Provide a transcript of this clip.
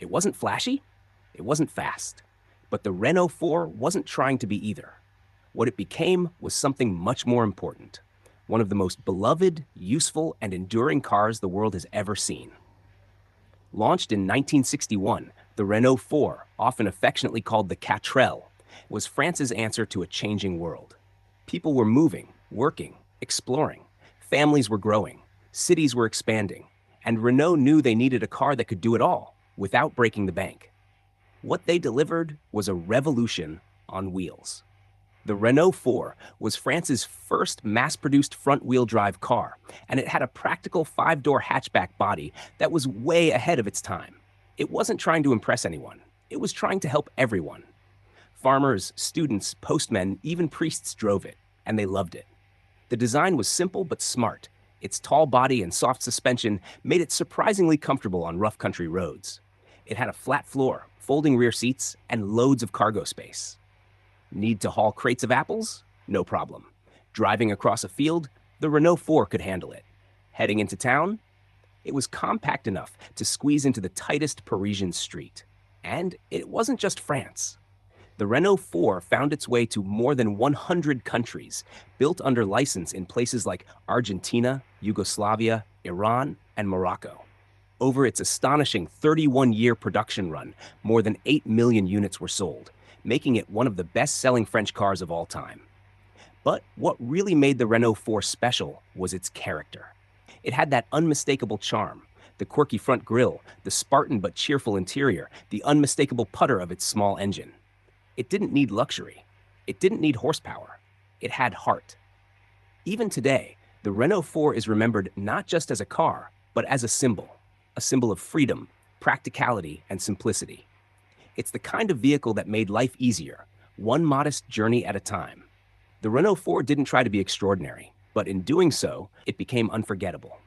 It wasn't flashy, it wasn't fast, but the Renault 4 wasn't trying to be either. What it became was something much more important, one of the most beloved, useful, and enduring cars the world has ever seen. Launched in 1961, the Renault 4, often affectionately called the 4L, was France's answer to a changing world. People were moving, working, exploring. Families were growing, cities were expanding, and Renault knew they needed a car that could do it all without breaking the bank. What they delivered was a revolution on wheels. The Renault 4 was France's first mass-produced front-wheel drive car, and it had a practical five-door hatchback body that was way ahead of its time. It wasn't trying to impress anyone. It was trying to help everyone. Farmers, students, postmen, even priests drove it, and they loved it. The design was simple but smart. Its tall body and soft suspension made it surprisingly comfortable on rough country roads. It had a flat floor, folding rear seats, and loads of cargo space. Need to haul crates of apples? No problem. Driving across a field? The Renault 4 could handle it. Heading into town? It was compact enough to squeeze into the tightest Parisian street. And it wasn't just France. The Renault 4 found its way to more than 100 countries, built under license in places like Argentina, Yugoslavia, Iran, and Morocco. Over its astonishing 31-year production run, more than 8 million units were sold, making it one of the best-selling French cars of all time. But what really made the Renault 4 special was its character. It had that unmistakable charm, the quirky front grille, the Spartan but cheerful interior, the unmistakable putter of its small engine. It didn't need luxury. It didn't need horsepower. It had heart. Even today, the Renault 4 is remembered not just as a car, but as a symbol of freedom, practicality, and simplicity. It's the kind of vehicle that made life easier, one modest journey at a time. The Renault 4 didn't try to be extraordinary, but in doing so, it became unforgettable.